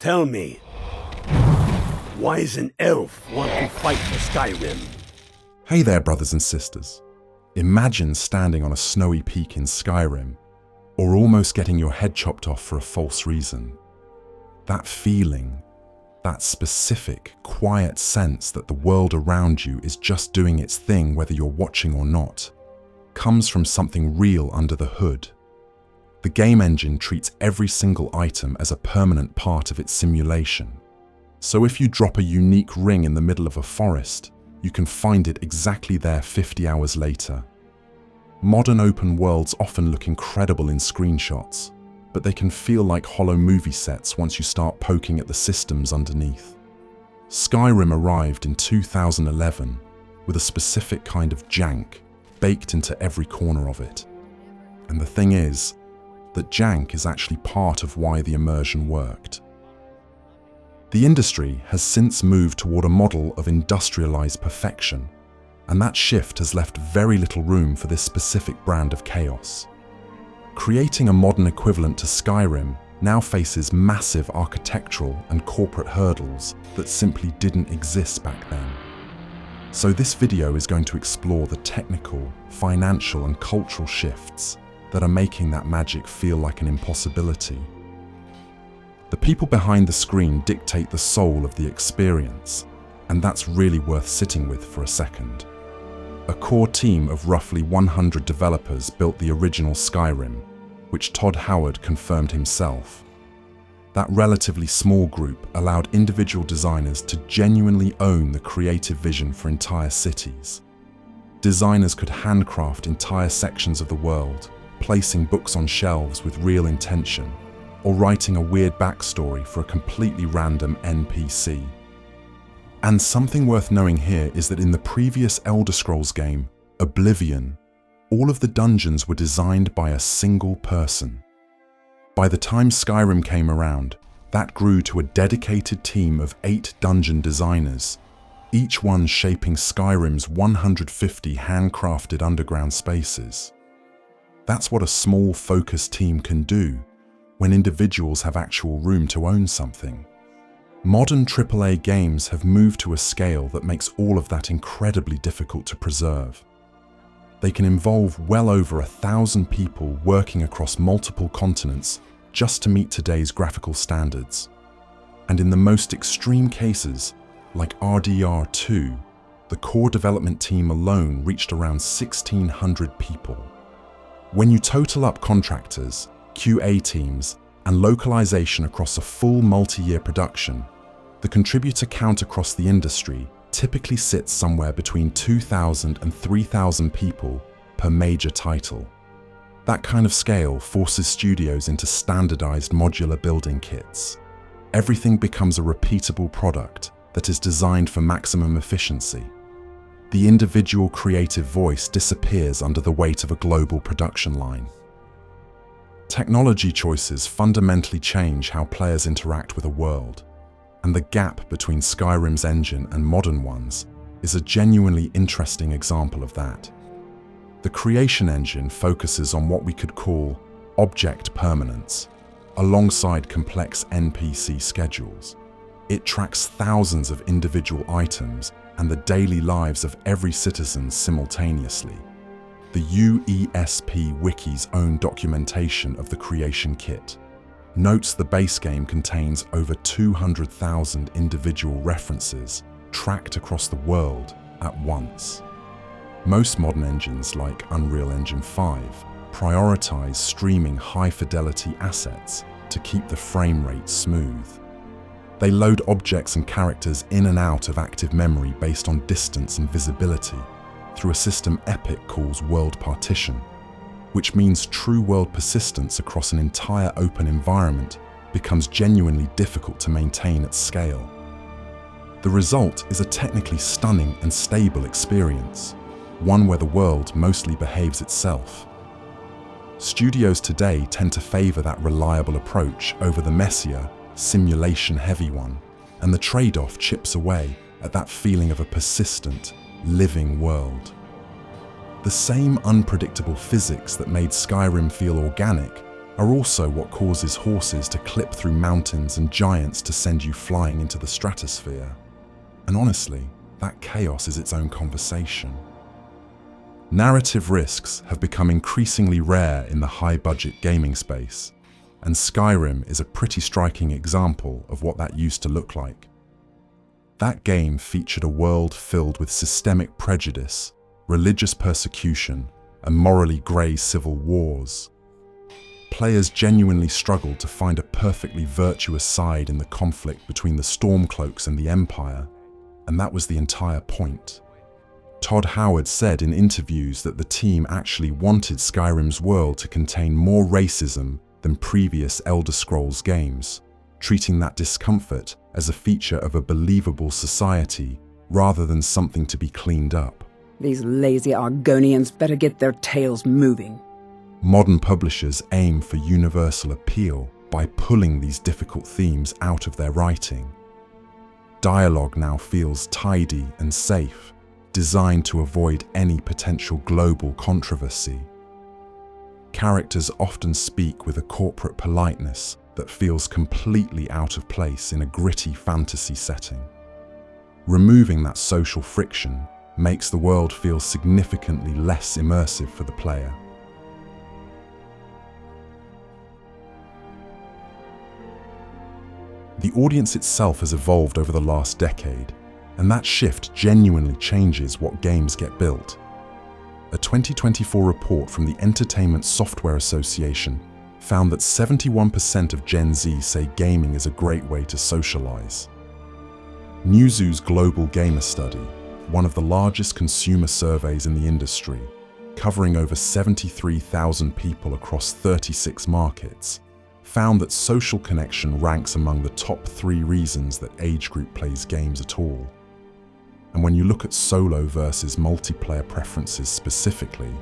Tell me, why does an elf want to fight for Skyrim? Hey there, brothers and sisters. Imagine standing on a snowy peak in Skyrim, or almost getting your head chopped off for a false reason. That feeling, that specific, quiet sense that the world around you is just doing its thing whether you're watching or not, comes from something real under the hood. The game engine treats every single item as a permanent part of its simulation. So if you drop a unique ring in the middle of a forest, you can find it exactly there 50 hours later. Modern open worlds often look incredible in screenshots, but they can feel like hollow movie sets once you start poking at the systems underneath. Skyrim arrived in 2011 with a specific kind of jank baked into every corner of it. And the thing is, that jank is actually part of why the immersion worked. The industry has since moved toward a model of industrialized perfection, and that shift has left very little room for this specific brand of chaos. Creating a modern equivalent to Skyrim now faces massive architectural and corporate hurdles that simply didn't exist back then. So this video is going to explore the technical, financial, and cultural shifts that are making that magic feel like an impossibility. The people behind the screen dictate the soul of the experience, and that's really worth sitting with for a second. A core team of roughly 100 developers built the original Skyrim, which Todd Howard confirmed himself. That relatively small group allowed individual designers to genuinely own the creative vision for entire cities. Designers could handcraft entire sections of the world, placing books on shelves with real intention, or writing a weird backstory for a completely random NPC. And something worth knowing here is that in the previous Elder Scrolls game, Oblivion, all of the dungeons were designed by a single person. By the time Skyrim came around, that grew to a dedicated team of 8 dungeon designers, each one shaping Skyrim's 150 handcrafted underground spaces. That's what a small, focused team can do when individuals have actual room to own something. Modern AAA games have moved to a scale that makes all of that incredibly difficult to preserve. They can involve well over 1,000 people working across multiple continents just to meet today's graphical standards. And in the most extreme cases, like RDR2, the core development team alone reached around 1,600 people. When you total up contractors, QA teams, and localization across a full multi-year production, the contributor count across the industry typically sits somewhere between 2,000 and 3,000 people per major title. That kind of scale forces studios into standardized modular building kits. Everything becomes a repeatable product that is designed for maximum efficiency. The individual creative voice disappears under the weight of a global production line. Technology choices fundamentally change how players interact with a world, and the gap between Skyrim's engine and modern ones is a genuinely interesting example of that. The creation engine focuses on what we could call object permanence, alongside complex NPC schedules. It tracks thousands of individual items and the daily lives of every citizen simultaneously. The UESP Wiki's own documentation of the creation kit notes the base game contains over 200,000 individual references tracked across the world at once. Most modern engines like Unreal Engine 5 prioritize streaming high-fidelity assets to keep the frame rate smooth. They load objects and characters in and out of active memory based on distance and visibility through a system Epic calls world partition, which means true world persistence across an entire open environment becomes genuinely difficult to maintain at scale. The result is a technically stunning and stable experience, one where the world mostly behaves itself. Studios today tend to favor that reliable approach over the messier, simulation-heavy one, and the trade-off chips away at that feeling of a persistent, living world. The same unpredictable physics that made Skyrim feel organic are also what causes horses to clip through mountains and giants to send you flying into the stratosphere. And honestly, that chaos is its own conversation. Narrative risks have become increasingly rare in the high-budget gaming space, and Skyrim is a pretty striking example of what that used to look like. That game featured a world filled with systemic prejudice, religious persecution, and morally grey civil wars. Players genuinely struggled to find a perfectly virtuous side in the conflict between the Stormcloaks and the Empire, and that was the entire point. Todd Howard said in interviews that the team actually wanted Skyrim's world to contain more racism than previous Elder Scrolls games, treating that discomfort as a feature of a believable society rather than something to be cleaned up. These lazy Argonians better get their tails moving. Modern publishers aim for universal appeal by pulling these difficult themes out of their writing. Dialogue now feels tidy and safe, designed to avoid any potential global controversy. Characters often speak with a corporate politeness that feels completely out of place in a gritty fantasy setting. Removing that social friction makes the world feel significantly less immersive for the player. The audience itself has evolved over the last decade, and that shift genuinely changes what games get built. A 2024 report from the Entertainment Software Association found that 71% of Gen Z say gaming is a great way to socialize. Newzoo's Global Gamer Study, one of the largest consumer surveys in the industry, covering over 73,000 people across 36 markets, found that social connection ranks among the top 3 reasons that age group plays games at all. And when you look at solo versus multiplayer preferences specifically,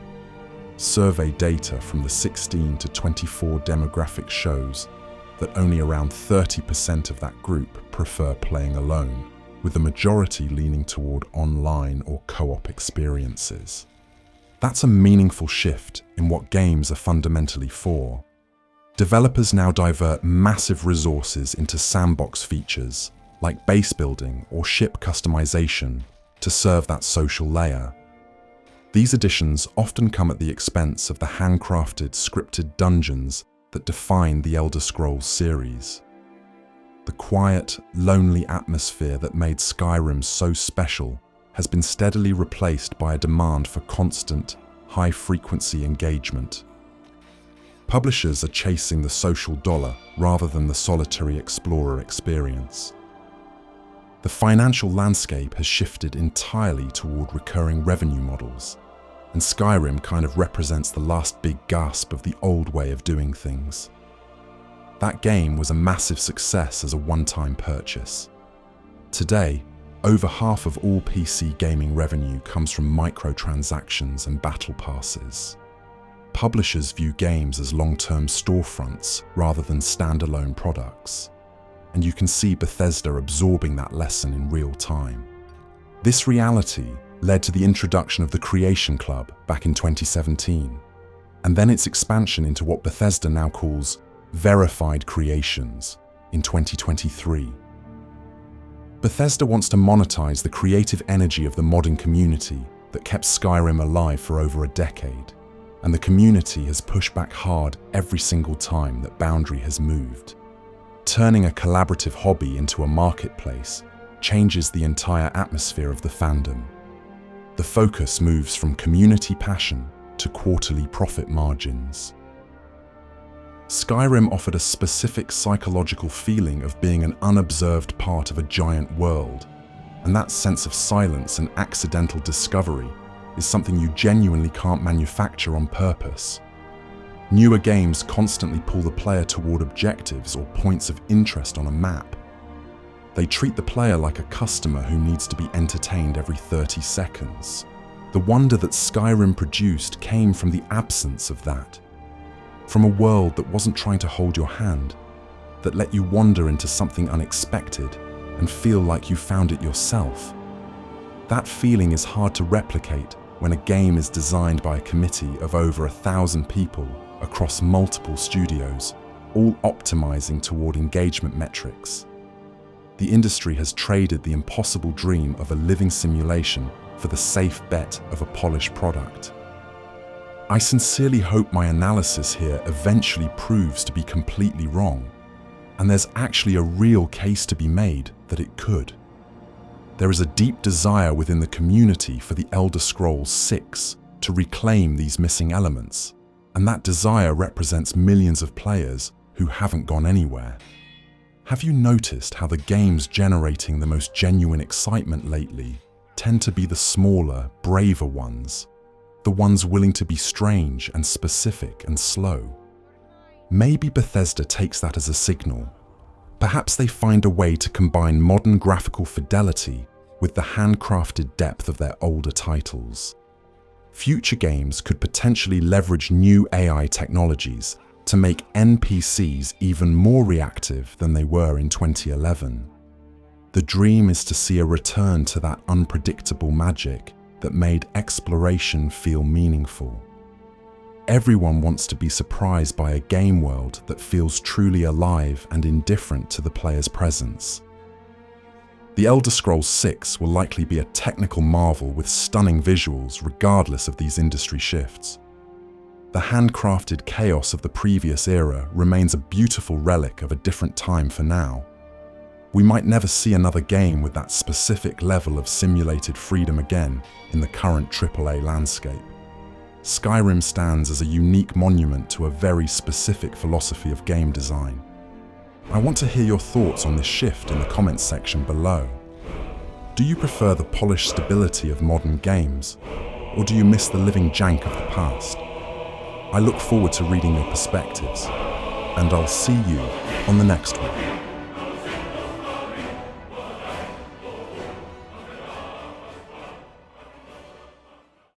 survey data from the 16 to 24 demographic shows that only around 30% of that group prefer playing alone, with the majority leaning toward online or co-op experiences. That's a meaningful shift in what games are fundamentally for. Developers now divert massive resources into sandbox features like base building or ship customization to serve that social layer. These additions often come at the expense of the handcrafted, scripted dungeons that define the Elder Scrolls series. The quiet, lonely atmosphere that made Skyrim so special has been steadily replaced by a demand for constant, high-frequency engagement. Publishers are chasing the social dollar rather than the solitary explorer experience. The financial landscape has shifted entirely toward recurring revenue models, and Skyrim kind of represents the last big gasp of the old way of doing things. That game was a massive success as a one-time purchase. Today, over half of all PC gaming revenue comes from microtransactions and battle passes. Publishers view games as long-term storefronts rather than standalone products, and you can see Bethesda absorbing that lesson in real time. This reality led to the introduction of the Creation Club back in 2017, and then its expansion into what Bethesda now calls verified creations in 2023. Bethesda wants to monetize the creative energy of the modding community that kept Skyrim alive for over a decade, and the community has pushed back hard every single time that boundary has moved. Turning a collaborative hobby into a marketplace changes the entire atmosphere of the fandom. The focus moves from community passion to quarterly profit margins. Skyrim offered a specific psychological feeling of being an unobserved part of a giant world, and that sense of silence and accidental discovery is something you genuinely can't manufacture on purpose. Newer games constantly pull the player toward objectives or points of interest on a map. They treat the player like a customer who needs to be entertained every 30 seconds. The wonder that Skyrim produced came from the absence of that. From a world that wasn't trying to hold your hand, that let you wander into something unexpected and feel like you found it yourself. That feeling is hard to replicate when a game is designed by a committee of over 1,000 people across multiple studios, all optimizing toward engagement metrics. The industry has traded the impossible dream of a living simulation for the safe bet of a polished product. I sincerely hope my analysis here eventually proves to be completely wrong, and there's actually a real case to be made that it could. There is a deep desire within the community for the Elder Scrolls 6 to reclaim these missing elements, and that desire represents millions of players who haven't gone anywhere. Have you noticed how the games generating the most genuine excitement lately tend to be the smaller, braver ones? The ones willing to be strange and specific and slow? Maybe Bethesda takes that as a signal. Perhaps they find a way to combine modern graphical fidelity with the handcrafted depth of their older titles. Future games could potentially leverage new AI technologies to make NPCs even more reactive than they were in 2011. The dream is to see a return to that unpredictable magic that made exploration feel meaningful. Everyone wants to be surprised by a game world that feels truly alive and indifferent to the player's presence. The Elder Scrolls 6 will likely be a technical marvel with stunning visuals regardless of these industry shifts. The handcrafted chaos of the previous era remains a beautiful relic of a different time for now. We might never see another game with that specific level of simulated freedom again in the current AAA landscape. Skyrim stands as a unique monument to a very specific philosophy of game design. I want to hear your thoughts on this shift in the comments section below. Do you prefer the polished stability of modern games, or do you miss the living jank of the past? I look forward to reading your perspectives, and I'll see you on the next one.